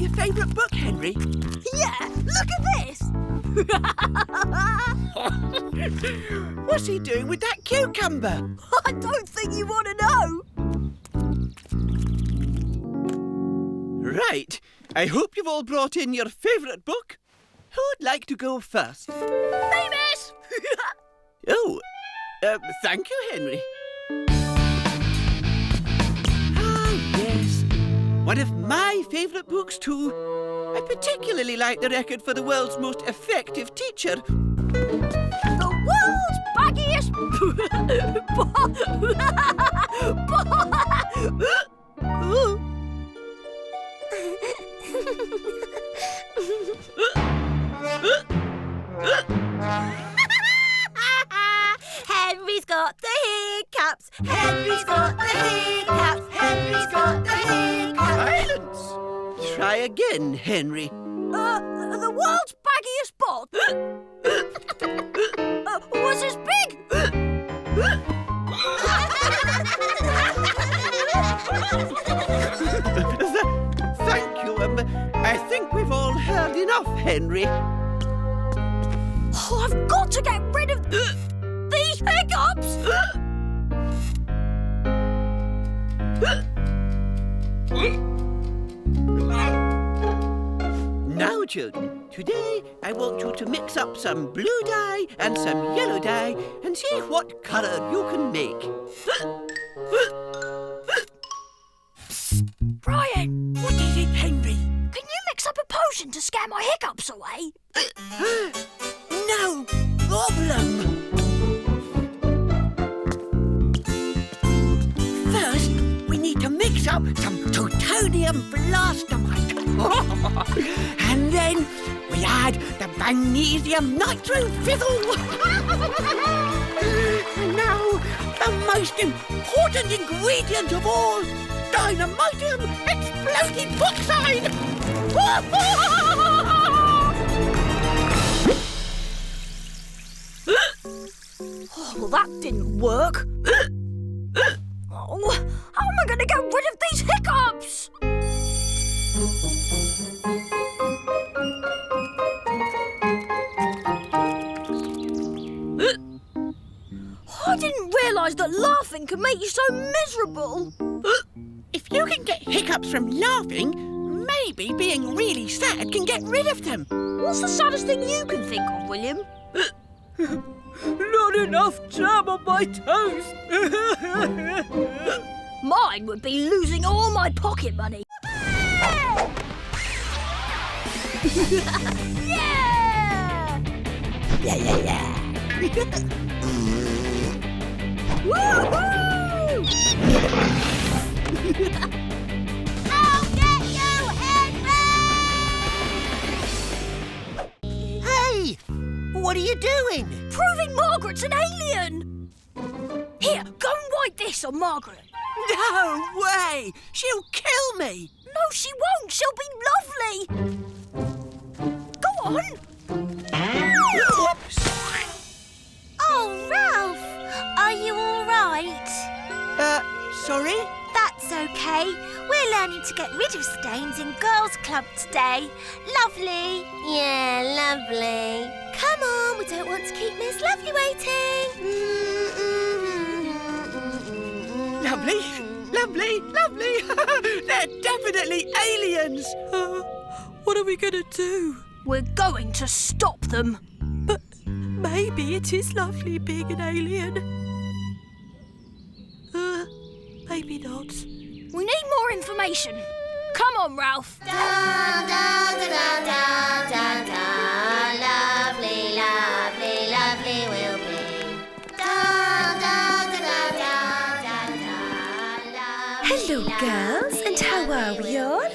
that your favourite book, Henry? Yeah, look at this! What's he doing with that cucumber? I don't think you want to know. Right. I hope you've all brought in your favourite book. Who'd like to go first? Me, miss! Oh, thank you, Henry. Yes. One of my favourite books, too. I particularly like the record for the world's most effective teacher. The world's baggiest... Henry's got the hiccups. Henry's got the hiccups. Henry's got the hiccups. Silence! Try again, Henry. The world's baggiest bot. Was as big. Thank you. I think we've all heard enough, Henry. Oh, I've got to get rid of these hiccups. Now, children, today I want you to mix up some blue dye and some yellow dye and see what colour you can make. Brian, What is it, Henry? can you mix up a potion to scare my hiccups away? No problem. First, we need to mix up some plutonium blastamite. And then we add the magnesium nitro fizzle. And now, the most important ingredient of all, dynamitium exploding bauxite. Oh, well, that didn't work. Oh, how am I going to get rid of these hiccups? I didn't realise that laughing could make you so miserable. If you can get hiccups from laughing, maybe being really sad can get rid of them. What's the saddest thing you can think of, William? Not enough jam on my toast. Mine would be losing all my pocket money. Yeah! Yeah! Woohoo! I'll get you, Henry! Hey! What are you doing? Proving Margaret's an alien! Here, go and write this on Margaret. No way! She'll kill me! No, she won't. She'll be lovely. Go on. Oops! Oh, Ralph! Are you all right? Sorry? That's okay. We're learning to get rid of stains in Girls' Club today. Lovely. Yeah, lovely. Come on, we don't want to keep Miss Lovely waiting. Lovely, lovely, lovely! They're definitely aliens! What are we going to do? We're going to stop them. But maybe it is lovely being an alien. Maybe not. We need more information. Come on, Ralph. Da, da, da, da, da, da, da. Lovely, lovely, lovely we'll be. Da, da, da, da, da, da, da. Hello, girls, and how are we all?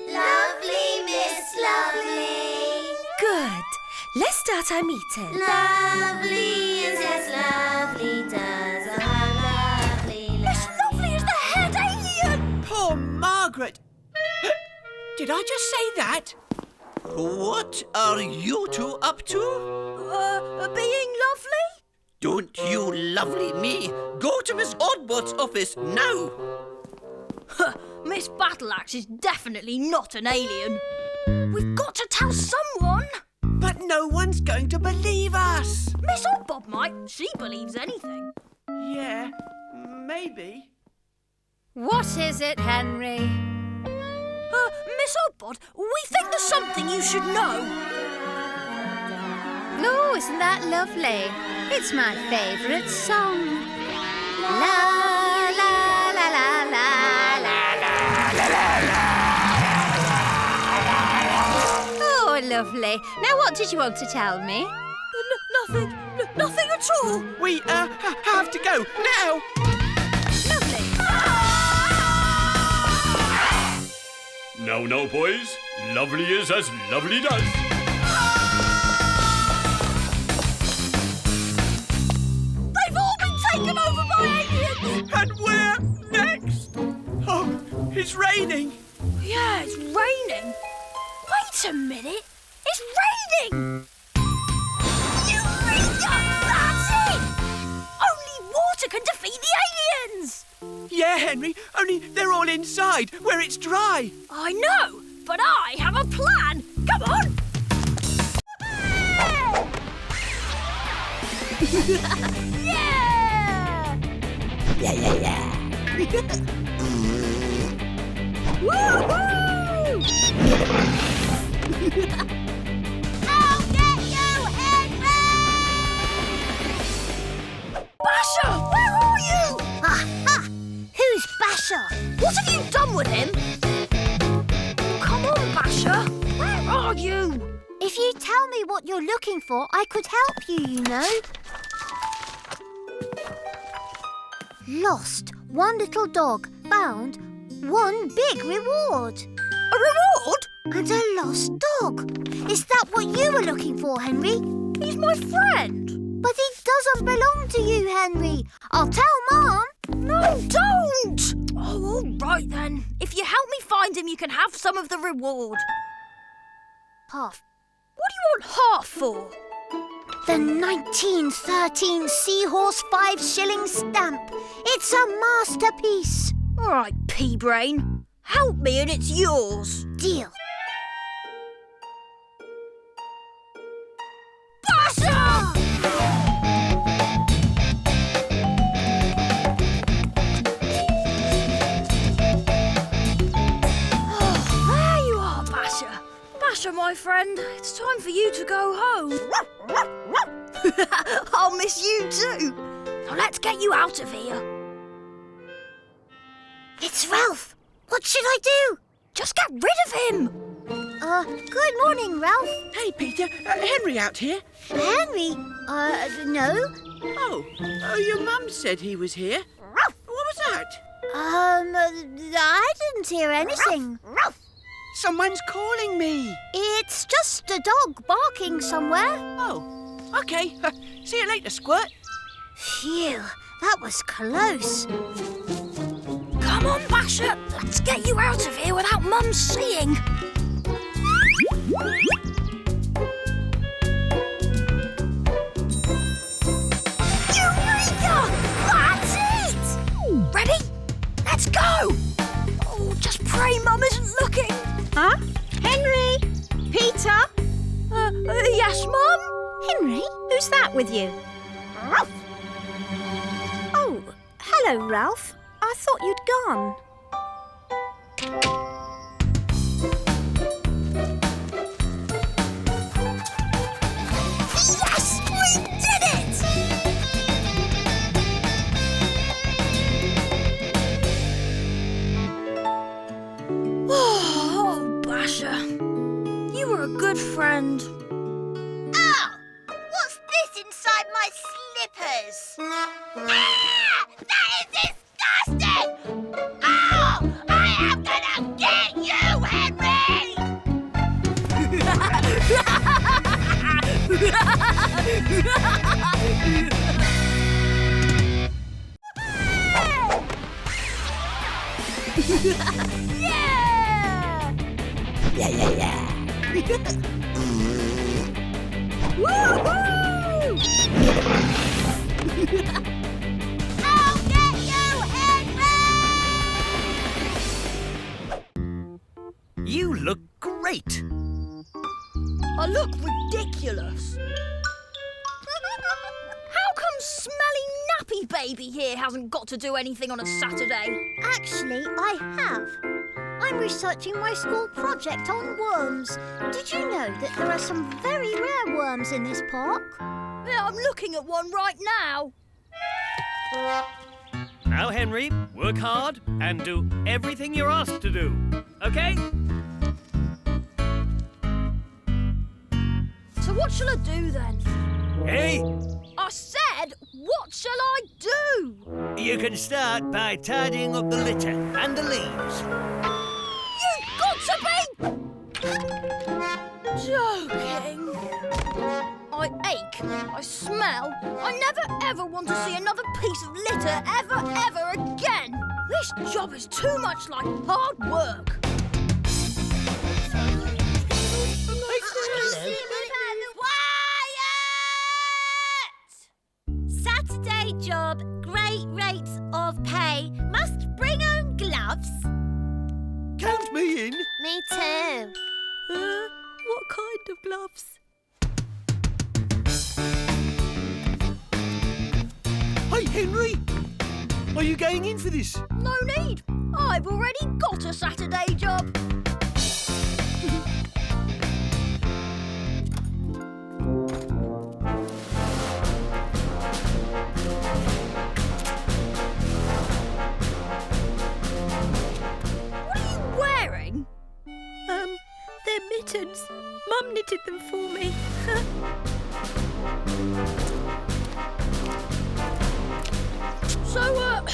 Lovely, Miss Lovely. Good. Let's start our meeting. Lovely is as lovely does. Lovely, Miss Lovely is the head alien. Poor Margaret! Did I just say that? What are you two up to? Being lovely? Don't you lovely me. Go to Miss Oddbot's office now. Miss Battleaxe is definitely not an alien. We've got to tell someone. But no one's going to believe us. Miss Oddbob might. She believes anything. Yeah, maybe. What is it, Henry? Miss Oddbob, we think there's something you should know. Oh, isn't that lovely? It's my favourite song. La la la la la la la la. Oh, lovely. Now, what did you want to tell me? Nothing at all. We have to go now. Lovely. No, boys. Lovely is as lovely does. They've all been taken over by aliens. And we're next. Oh, it's raining. Yeah, it's raining. Wait a minute. It's raining. Eureka! That's it! Only water can defeat the aliens. Yeah, Henry, only they're all inside where it's dry. I know, but I have a plan. Come on. Yeah! Yeah. Woohoo! I'll get you, Henry! Basher, where are you? Aha! Who's Basher? What have you done with him? Come on, Basher. Where are you? If you tell me what you're looking for, I could help you, you know. Lost, one little dog. Found, one big reward. A reward? And a lost dog. Is that what you were looking for, Henry? He's my friend. But he doesn't belong to you, Henry. I'll tell Mum. No, don't. Oh, all right then. If you help me find him, you can have some of the reward. Half. What do you want half for? The 1913 Seahorse 5-shilling stamp. It's a masterpiece. All right, pea-brain. Help me and it's yours. Deal. Basher! Oh, there you are, Basher. Basher, my friend, it's time for you to go home. I'll miss you too. Now let's get you out of here. It's Ralph. What should I do? Just get rid of him. Good morning, Ralph. Hey, Peter, Henry out here? Henry? No. Oh, your mum said he was here. What was that? I didn't hear anything. Someone's calling me. It's just a dog barking somewhere. Oh, okay. See you later, Squirt. Phew, that was close. Come on, Basher. Let's get you out of here without Mum seeing. Eureka! That's it! Ready? Let's go! Oh, just pray Mum isn't looking. Huh? Henry? Peter? Yes, Mum? Henry? Who's that with you? Ralph. Oh, hello, Ralph. I thought you'd gone. Yes! We did it! Oh, Basher. You were a good friend. Oh, what's this inside my slippers? Ah! That is disgusting! Oh, I am gonna get you, Henry! Yeah! Yeah. Woohoo! I'll get you, Henry! great. I look ridiculous. How come smelly nappy baby here hasn't got to do anything on a Saturday? Actually, I have. I'm researching my school project on worms. Did you know that there are some very rare worms in this park? Yeah, I'm looking at one right now. Now, Henry, work hard and do everything you're asked to do, OK? So what shall I do then? Hey, I said, what shall I do? You can start by tidying up the litter and the leaves. You've got to be joking. I ache, I smell. I never ever want to see another piece of litter ever again. This job is too much like hard work. Saturday job, great rates of pay. Must bring own gloves. Count me in. Me too. What kind of gloves? Hey, Henry. Are you going in for this? No need. I've already got a Saturday job. What are you wearing? They're mittens. Mum knitted them for me. So, what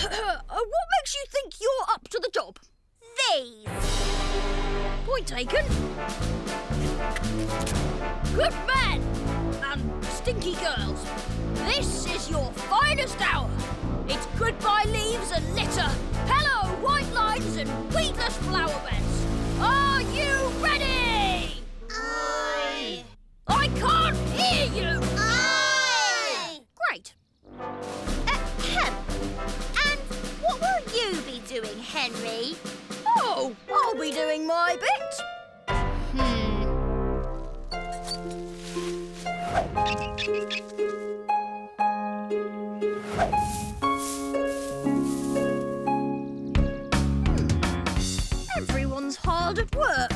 makes you think you're up to the job? These. Point taken. Good men and stinky girls. This is your finest hour. It's goodbye leaves and litter. Hello, white lines and weedless flower beds. Are you ready? Aye. I can't hear you. Aye. Great. Ahem. And what will you be doing, Henry? Oh, I'll be doing my bit. Everyone's hard at work,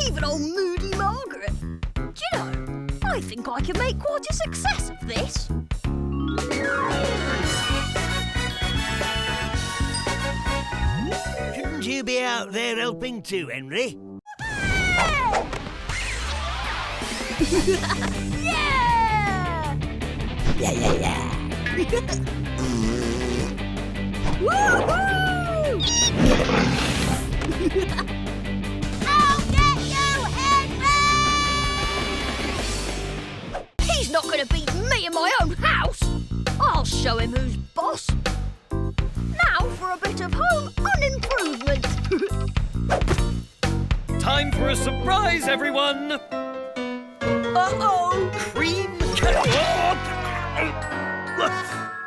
even old moody Margaret. Do you know, I think I can make quite a success of this. Shouldn't you be out there helping too, Henry? Yeah! Yeah. Woo-hoo! I'll get you, Henry! He's not going to beat me in my own house. I'll show him who's boss. Now for a bit of home unimprovement. time for a surprise, everyone! Uh-oh! Cream cake!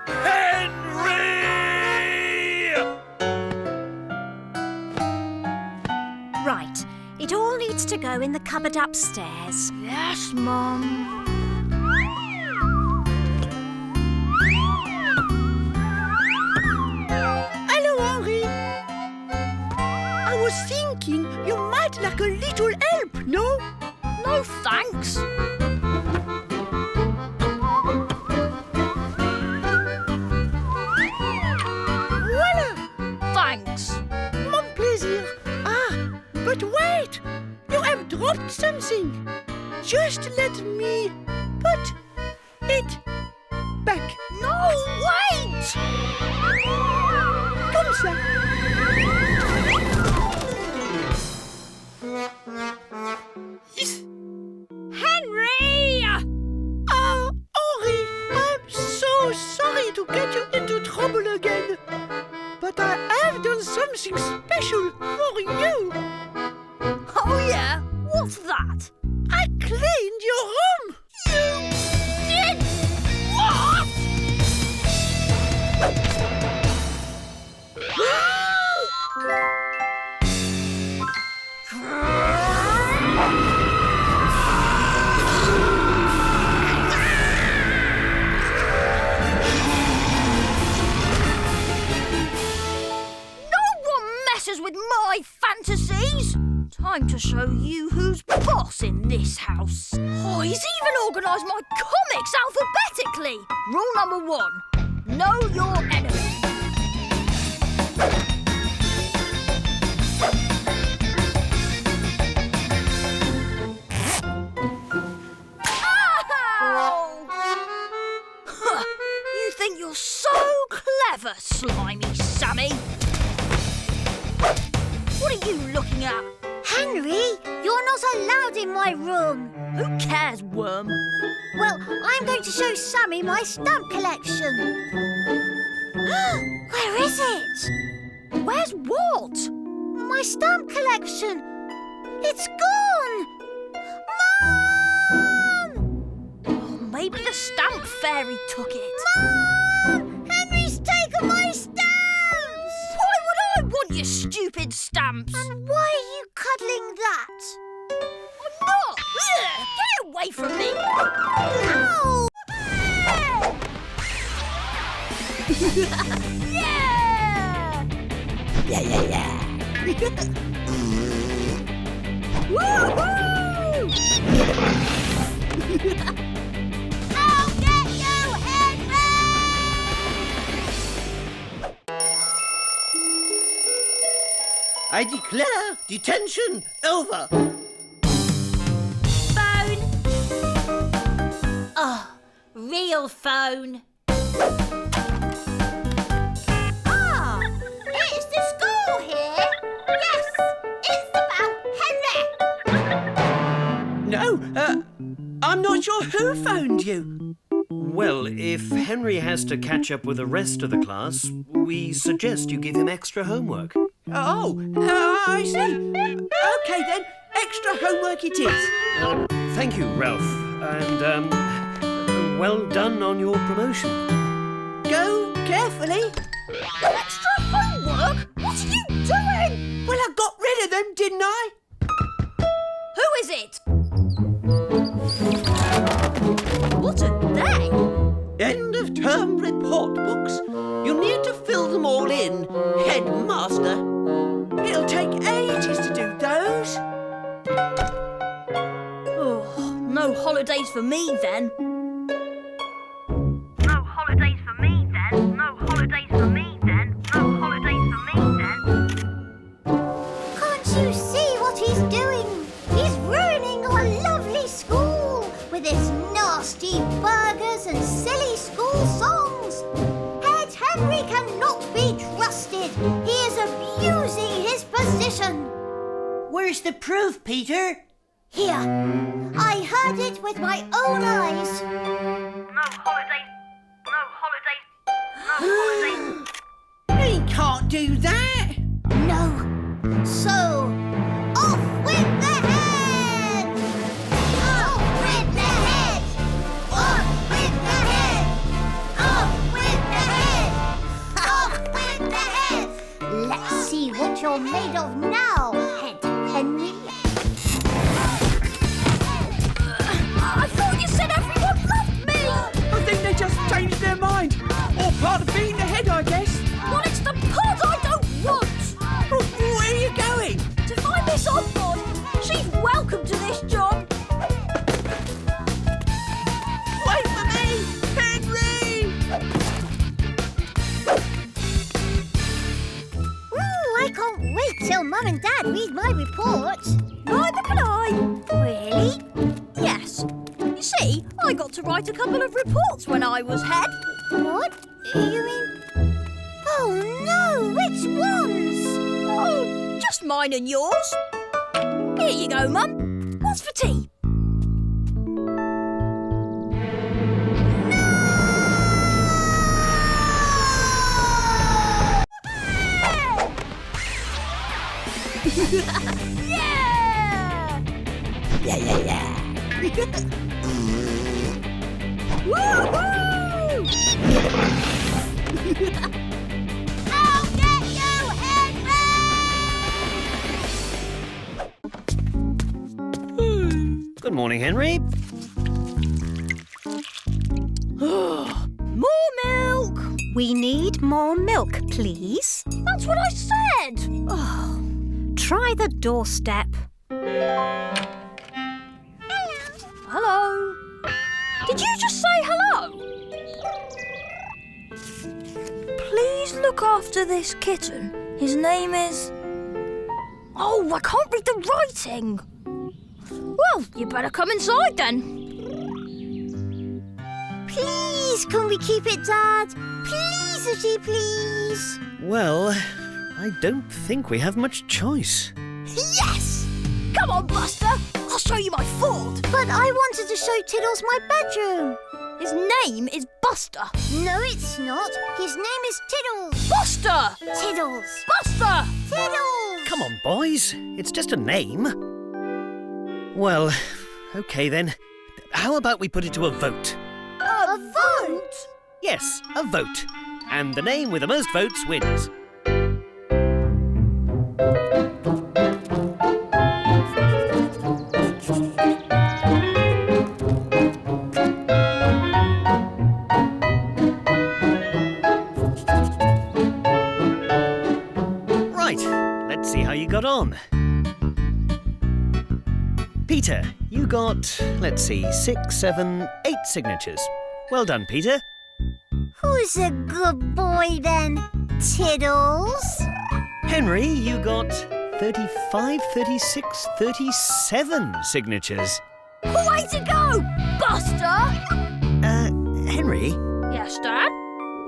Henry! Right, it all needs to go in the cupboard upstairs. Yes, Mum. Hello, Henri. I was thinking you might like a little help, no? No thanks. Voila! Thanks. Mon plaisir. Ah, but wait! You have dropped something. Just let me put it back. No, wait! Comme ça. Henry! Ah, Henri, I'm so sorry to get you into trouble again. But I have done something special for you. Oh, yeah? What's that? I cleaned your room. You did what? With my fantasies. Time to show you who's boss in this house. Oh, he's even organised my comics alphabetically. Rule number 1, know your enemy. Ow! You think you're so clever, slimy Sammy? What are you looking at? Henry, you're not allowed in my room. Who cares, worm? Well, I'm going to show Sammy my stamp collection. Where is it? Where's what? My stamp collection. It's gone. Mum! Oh, maybe the stamp fairy took it. Mum! Henry's taken my stamps! Why would I want your stupid stamps? And why are you cuddling that? I'm not! Ugh, get away from me! Ow! Yeah! Yeah. Woohoo! I'll get you, Henry! I declare detention over. Phone. Oh, real phone. Ah, it's the school here. Yes, it's about Henry. No, I'm not sure who phoned you. Well, if Henry has to catch up with the rest of the class, we suggest you give him extra homework. Oh, I see. OK then, extra homework it is. Thank you, Ralph, and well done on your promotion. Go carefully. Extra homework? What are you doing? Well, I got rid of them, didn't I? Who is it? What are they? End of term report books. You'll need to fill them all in, headmaster. It'll take ages to do those. Oh, no holidays for me then. No holidays for me then. No holidays for me then. No holidays for me then. Can't you see what he's doing? He's ruining our lovely school with his nasty burgers and silly school songs. Head Henry cannot be trusted. He is abusing his position. Where's the proof, Peter? Here, I heard it with my own eyes. No holidays. No holidays. No holidays. He can't do that. No. So, off with the head! Off with the head! Off with the head! Off with the head! Off with the head! Let's see what you're made of now, Head Henry. I thought you said everyone loved me. I think they just changed their mind. Or part of being the head, I guess. Well, it's the pod I don't want. Where are you going? To find Miss Osborne. She's welcome to this job. Wait for me, Henry! I can't wait till Mum and Dad read my report. Neither can I. Really? Yes. You see, I got to write a couple of reports when I was head. What? You mean... Oh no, which ones? Oh, just mine and yours. Here you go, Mum. What's for tea? Yeah! Yeah. Woohoo! I'll get you, Henry! Good morning, Henry. More milk! We need more milk, please. That's what I said! Oh, try the doorstep. Hello. Did you just say hello? Please look after this kitten. His name is... Oh, I can't read the writing. Well, you better come inside then. Please, can we keep it, Dad? Please, Itchy, please. Well, I don't think we have much choice. Yes! Come on, Buster. I'll show you my fort. But I wanted to show Tiddles my bedroom. His name is Buster. No, it's not. His name is Tiddles. Buster! Tiddles. Buster! Tiddles. Come on, boys. It's just a name. Well, okay then. How about we put it to a vote? A vote? Yes, a vote. And the name with the most votes wins. Right, let's see how you got on. Peter, you got, let's see, 6, 7, 8 signatures. Well done, Peter. Who's a good boy then? Tiddles? Henry, you got 35, 36, 37 signatures. Way to go, Buster! Henry, Yes, Dad?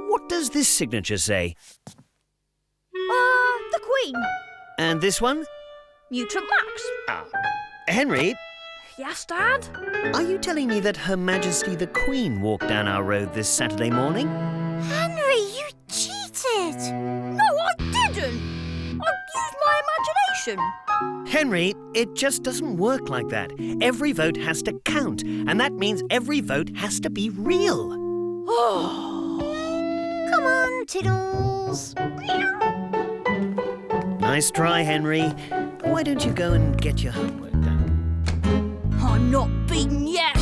what does this signature say? The Queen. And this one? Mutant Max. Henry, Yes, Dad? are you telling me that Her Majesty the Queen walked down our road this Saturday morning? Henry, you cheated. No, I didn't. I used my imagination. Henry, it just doesn't work like that. Every vote has to count, and that means every vote has to be real. Come on, Tiddles. Nice try, Henry. Why don't you go and get your homework done? I'm not beaten yet.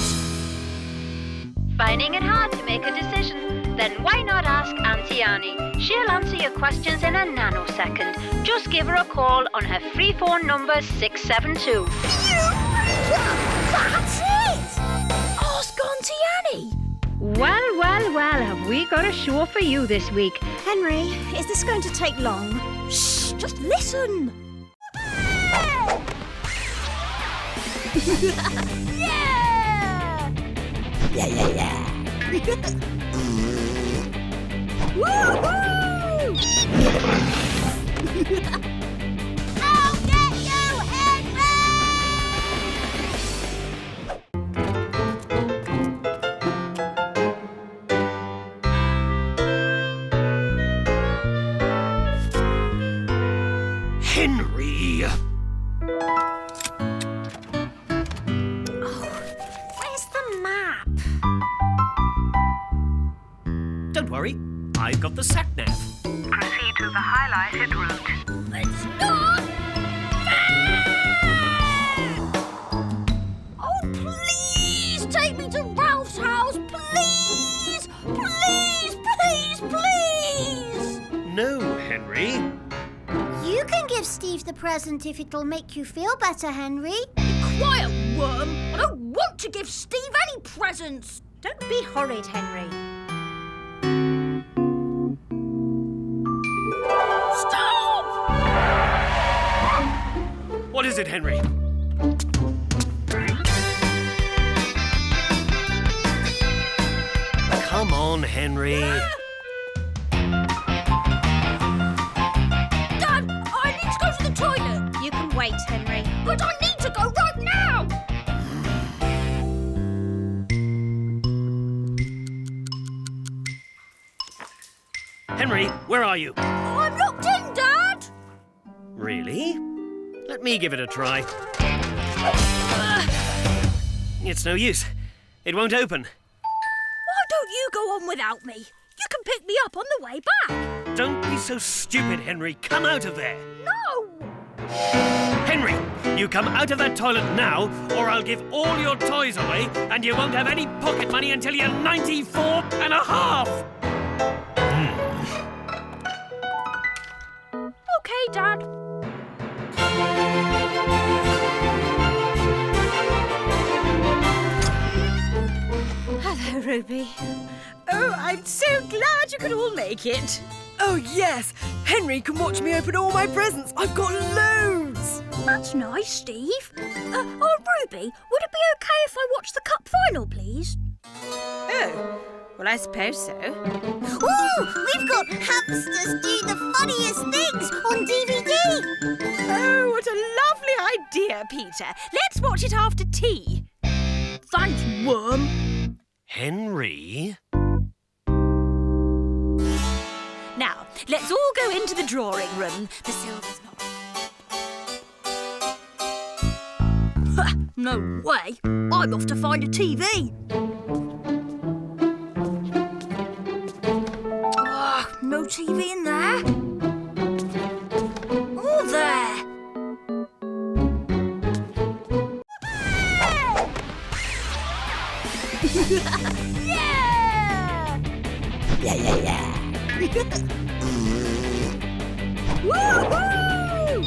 Finding it hard to make a decision? Then why not ask Auntie Annie? She'll answer your questions in a nanosecond. Just give her a call on her free phone number 672. That's it! Ask Auntie Annie. Well, well, well, have we got a show for you this week? Henry, is this going to take long? Shh, just listen. Yeah! Woohoo! I'll get you, Henry! Henry! Where's the map? Don't worry, I've got the sat-nav. Proceed to the highlighted route. It's not fair! Oh, please take me to Ralph's house, please! Please, please, please! No, Henry. You can give Steve the present if it'll make you feel better, Henry. Be quiet, worm! I don't want to give Steve any presents! Don't be horrid, Henry. Stop! What is it, Henry? Come on, Henry. Dad, I need to go to the toilet! You can wait, Henry. But I need to go right now! Henry, where are you? I'm locked in, Dad! Really? Let me give it a try. It's no use. It won't open. Why don't you go on without me? You can pick me up on the way back. Don't be so stupid, Henry. Come out of there. No! Henry, you come out of that toilet now, or I'll give all your toys away, and you won't have any pocket money until you're 94 and a half. OK, Dad. Hello, Ruby. Oh, I'm so glad you could all make it. Oh, yes. Henry can watch me open all my presents. I've got loads. That's nice, Steve. Ruby, would it be OK if I watch the cup final, please? Oh, well, I suppose so. Ooh, we've got hamsters do the funniest things on DVD. Oh, what a lovely idea, Peter. Let's watch it after tea. Thanks, Worm. Henry? Now, let's all go into the drawing room. The silver's not... No way. I'm off to find a TV. No TV in there. Oh, there. Yeah! Yeah. Woohoo!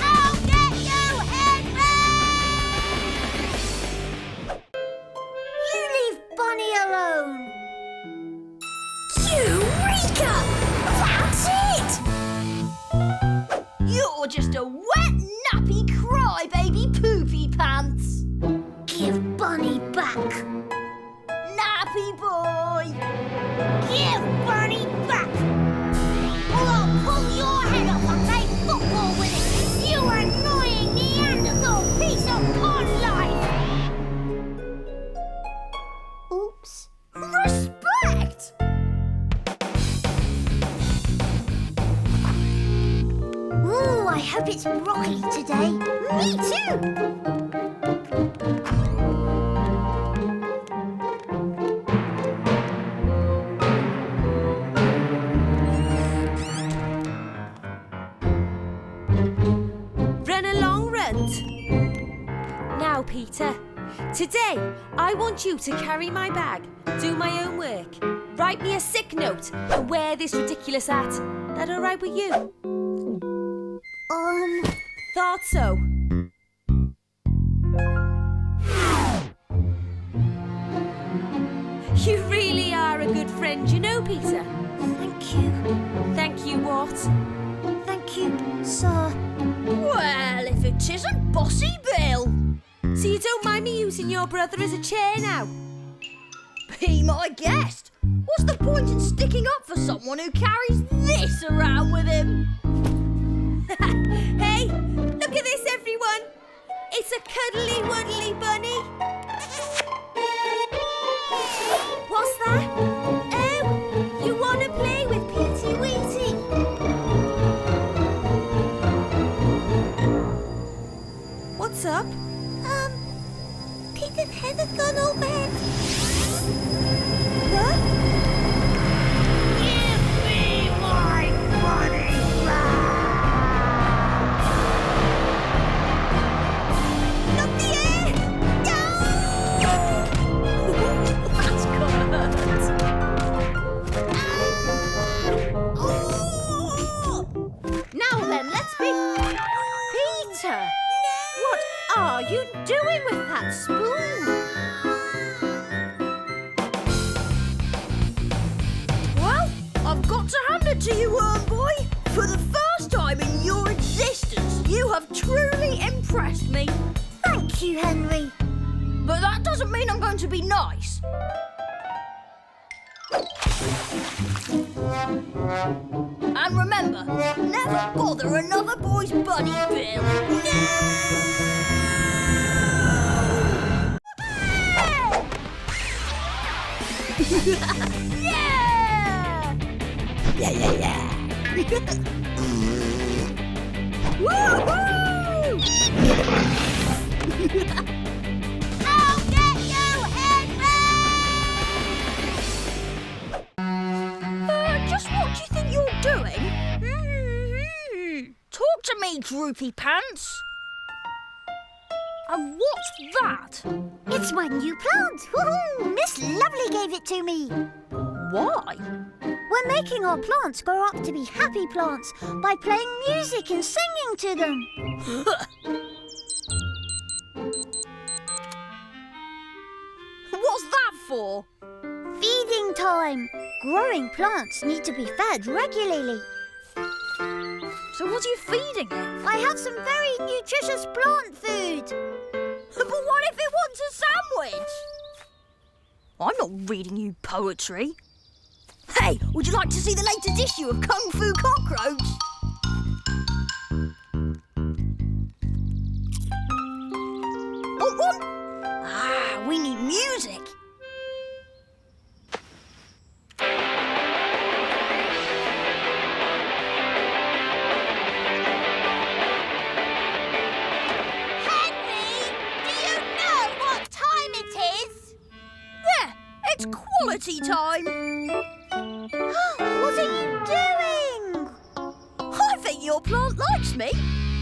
I'll get you, Henry! You leave Bunny alone. Eureka! That's it! You're just a wet, nappy crybaby poopy pants. Give Bunny back. Nappy boy! Give Bunny back. Or I'll pull your head off and play football with it. You annoying Neanderthal piece of pond life. Oops. Respect! Ooh, I hope it's broccoli today. Me too. Run along, Runt. Now, Peter, today I want you to carry my bag, do my own work, write me a sick note and wear this ridiculous hat. That all right with you? Thought so. You really are a good friend, you know, Peter. Thank you. Thank you what? Thank you, sir. Well, if it isn't Bossy Bill. So you don't mind me using your brother as a chair now? Be my guest. What's the point in sticking up for someone who carries this around with him? Hey, look at this, everyone. It's a cuddly wuddly bunny. What's that? Oh, you want to play with Petey Weetie? What's up? Peter's head has gone overhead. What? Give me my money back! Not the air! That's good. Now then, let's be... Peter! What are you doing with that spoon? Well, I've got to hand it to you, Worm Boy. For the first time in your existence, you have truly impressed me. Thank you, Henry. But that doesn't mean I'm going to be nice. And remember, never bother another boy's bunny, Bill. Yeah! Yeah. Woohoo! I'll get you, Henry! Just what do you think you're doing? me, droopy pants. And what's that? It's my new plant. Woohoo! Miss Lovely gave it to me. Why? We're making our plants grow up to be happy plants by playing music and singing to them. What's that for? Feeding time. Growing plants need to be fed regularly. So what are you feeding it? I have some very nutritious plant food. But what if it wants a sandwich? I'm not reading you poetry. Hey, would you like to see the latest issue of Kung Fu Cockroach? Want one? Ah, we need music. It's quality time. What are you doing? I think your plant likes me.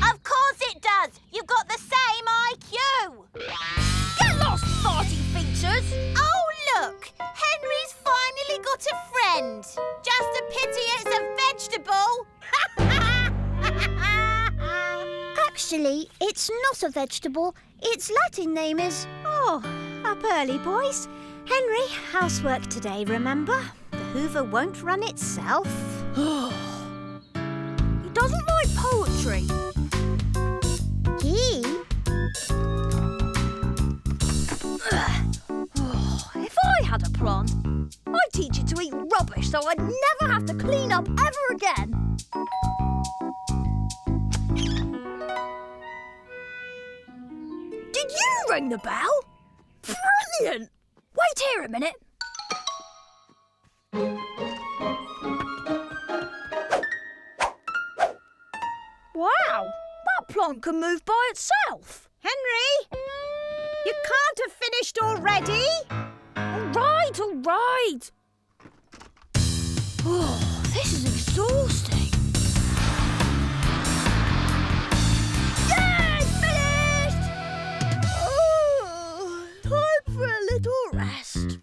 Of course it does. You've got the same IQ. Get lost, farty features. Oh, look. Henry's finally got a friend. Just a pity it's a vegetable. Actually, it's not a vegetable. Its Latin name is... Oh, up early, boys. Henry, housework today, remember? The Hoover won't run itself. He doesn't like poetry. He? If I had a plant, I'd teach it to eat rubbish so I'd never have to clean up ever again. Did you ring the bell? Brilliant! Wait here a minute. Wow, that plant can move by itself. Henry, you can't have finished already. All right. Oh, this is exhausting. Yay, finished! Oh, time for a little rest.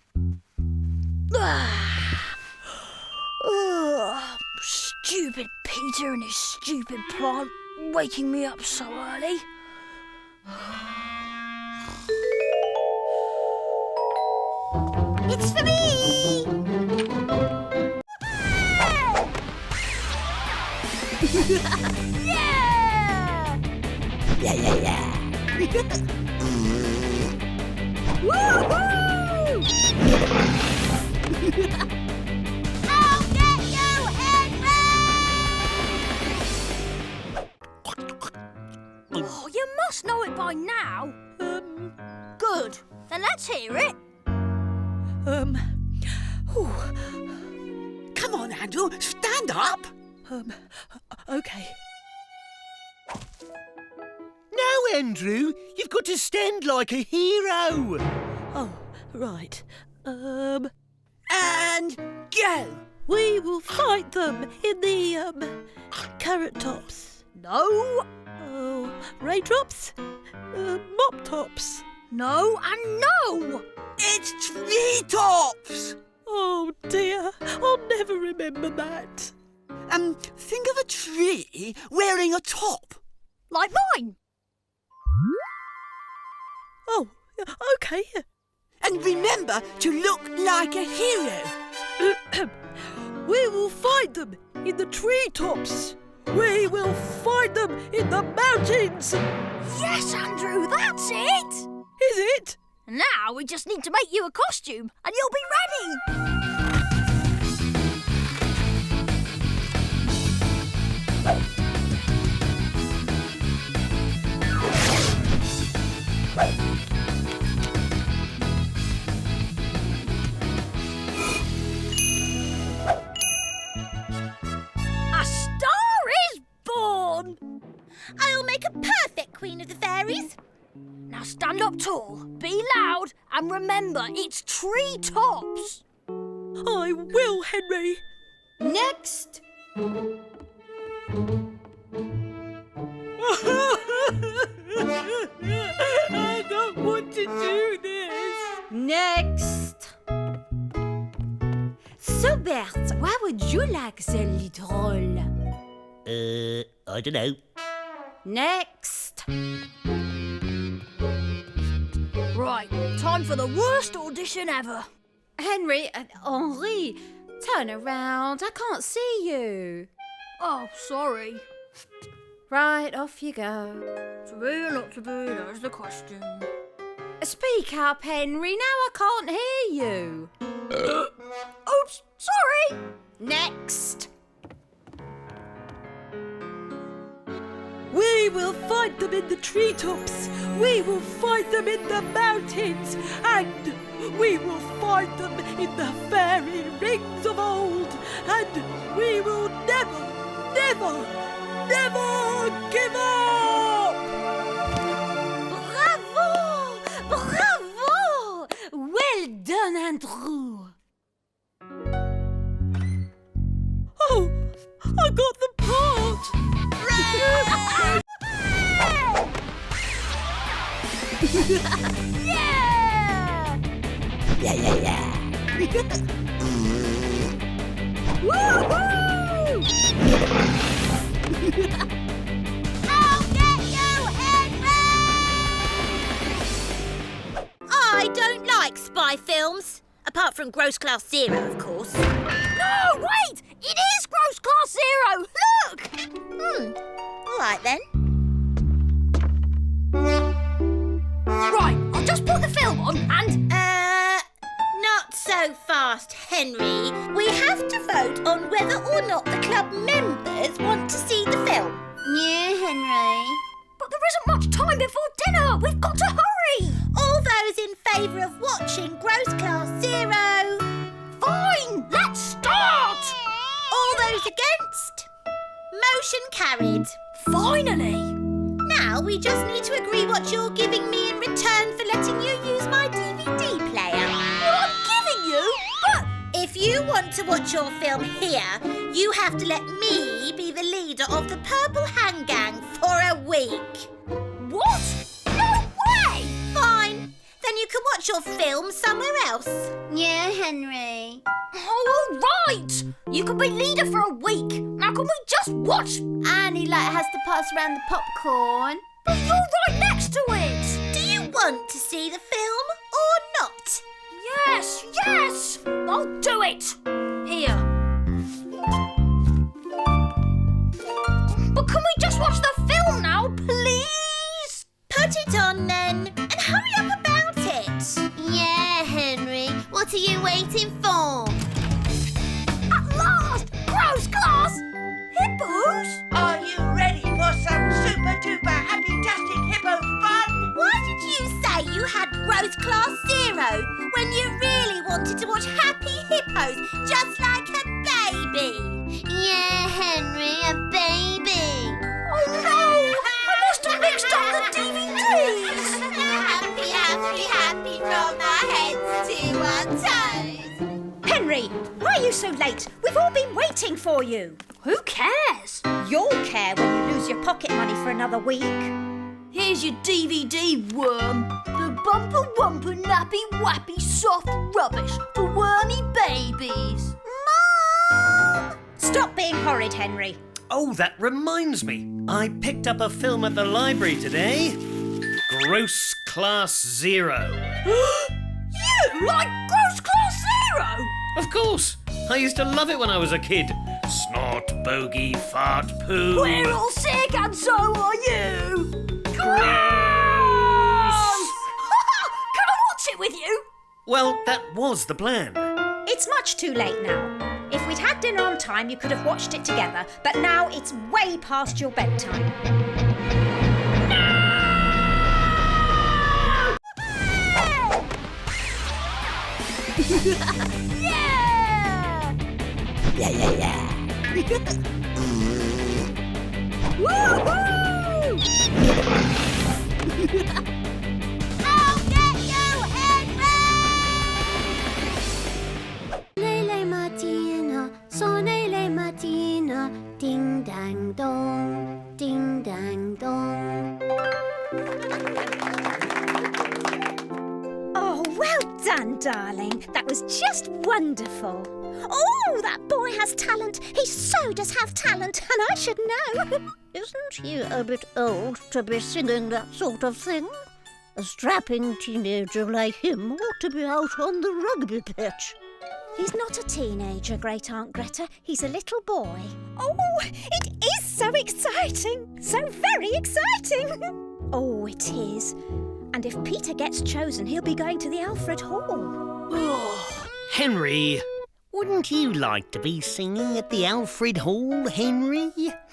Oh, stupid Peter and his stupid plant waking me up so early. It's for me! Yeah! Yeah. Woohoo! I'll get you, Henry! Oh, you must know it by now. Good. Then let's hear it. Come on, Andrew, stand up. OK. Now, Andrew, you've got to stand like a hero. Oh, right. And go. We will fight them in the, carrot tops. No, Oh, raindrops? Mop tops. no, and no. It's treetops. Oh, dear. I'll never remember that. Think of a tree wearing a top. Like mine. Oh, OK. And remember to look like a hero. We will find them in the treetops. We will find them in the mountains. Yes, Andrew, that's it. Is it? Now we just need to make you a costume and you'll be ready. A star is born. I'll make a perfect queen of the fairies. Now stand up tall, be loud, and remember it's treetops. I will, Henry. Next. I don't want to do this. Next. So, Bert, where would you like the lead role? I don't know. Next. Right, time for the worst audition ever. Henry, Henri, turn around. I can't see you. Oh, sorry. Right, off you go. To be or not to be, there's the question. Speak up, Henry. Now I can't hear you. Oops, sorry. Next. We will find them in the treetops. We will find them in the mountains. And we will find them in the fairy rings of old. And we will never, never, never give up! Bravo! Bravo! Well done, Andrew. Oh, I got the part! Yeah! Woohoo! I'll get you, Henry! I don't like spy films. Apart from Gross Class Zero, of course. No, wait! It is Gross Class Zero! Look! All right, then. Right, I'll just put the film on and... Not so fast, Henry. We have to vote on whether or not the club members want to see the film. Yeah, Henry. But there isn't much time before dinner. We've got to hurry. All those in favour of watching Gross Class Zero? Fine, let's start. All those against? Motion carried. Finally. Now we just need to agree what you're giving me in return for letting you use my DVD player. What I'm giving you? But... If you want to watch your film here, you have to let me be the leader of the Purple Hand Gang for a week. What? No way! Fine. Then you can watch your film somewhere else. Yeah, Henry. Oh, all right. You can be leader for a week. Now can we just watch? Annie has to pass around the popcorn. But you're right next to it. Do you want to see the film or not? Yes, yes. I'll do it. Here. But can we just watch the film now, please? Put it on then, and hurry up about it. Yeah, Henry. What are you waiting for? At last! Gross Class! Hippos? Are you ready for some super duper happy-tastic hippo fun? Why did you say you had Gross Class Zero when you really wanted to watch happy hippos just like a baby? Yeah, Henry, a baby. Oh no! I must have mixed up the DVDs! Happy, happy, happy from our heads to our toes. Henry, why are you so late? We've all been waiting for you. Who cares? You'll care when you lose your pocket money for another week. Here's your DVD, worm. The bumper wumper nappy wappy soft rubbish for wormy babies. Mom! Stop being horrid, Henry. Oh, that reminds me. I picked up a film at the library today. Gross Class Zero. You like Gross Class Zero? Of course. I used to love it when I was a kid. Snot, bogey, fart, poo. We're all sick and so are you. Gross! Can I watch it with you? Well, that was the plan. It's much too late now. If we'd had dinner on time, you could have watched it together. But now it's way past your bedtime. Yeah! Yeah. Woohoo! I'll get you, Henry! Lele Martina, sonne le mattina, ding dang dong, ding dang dong. done, darling. That was just wonderful. Oh, that boy has talent. He so does have talent, and I should know. Isn't he a bit old to be singing that sort of thing? A strapping teenager like him ought to be out on the rugby pitch. He's not a teenager, Great Aunt Greta. He's a little boy. Oh, it is so exciting. So very exciting. Oh, it is. And if Peter gets chosen, he'll be going to the Alfred Hall. Oh, Henry, wouldn't you like to be singing at the Alfred Hall, Henry?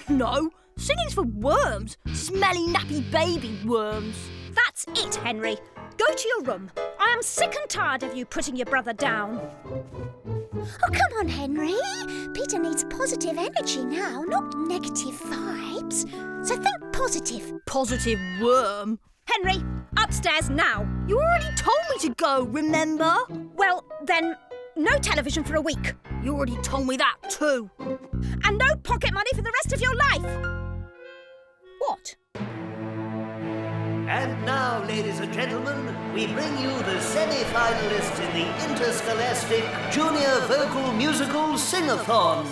No, singing's for worms. Smelly, nappy baby worms. That's it, Henry. Go to your room. I am sick and tired of you putting your brother down. Oh, come on, Henry. Peter needs positive energy now, not negative vibes. So think positive. Positive worm. Henry, upstairs now. You already told me to go, remember? Well, then, no television for a week. You already told me that too. And no pocket money for the rest of your life. What? And now, ladies and gentlemen, we bring you the semi-finalists in the Interscholastic Junior Vocal Musical Sing-a-thon.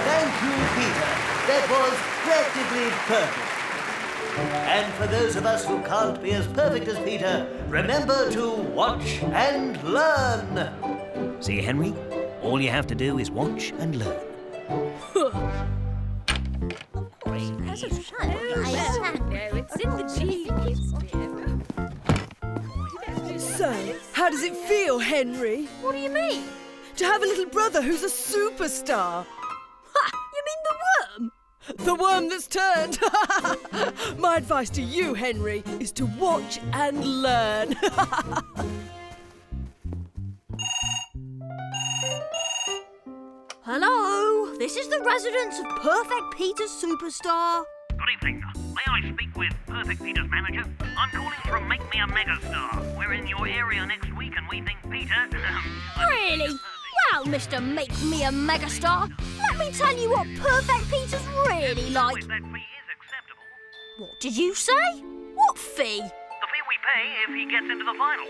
Thank you, Peter. That was practically perfect. And for those of us who can't be as perfect as Peter, remember to watch and learn. See, Henry, all you have to do is watch and learn. It's in the genes. So, how does it feel, Henry? What do you mean? To have a little brother who's a superstar. Ha! You mean the worm? The worm that's turned. My advice to you, Henry, is to watch and learn. Hello, this is the residence of Perfect Peter Superstar. Good evening. May I speak with Perfect Peter's manager? I'm calling from Make Me a Megastar. We're in your area next week and we think Peter... Really? Well, Mr. Make Me a Megastar, let me tell you what Perfect Peter's really like. That fee is acceptable. What did you say? What fee? The fee we pay if he gets into the final.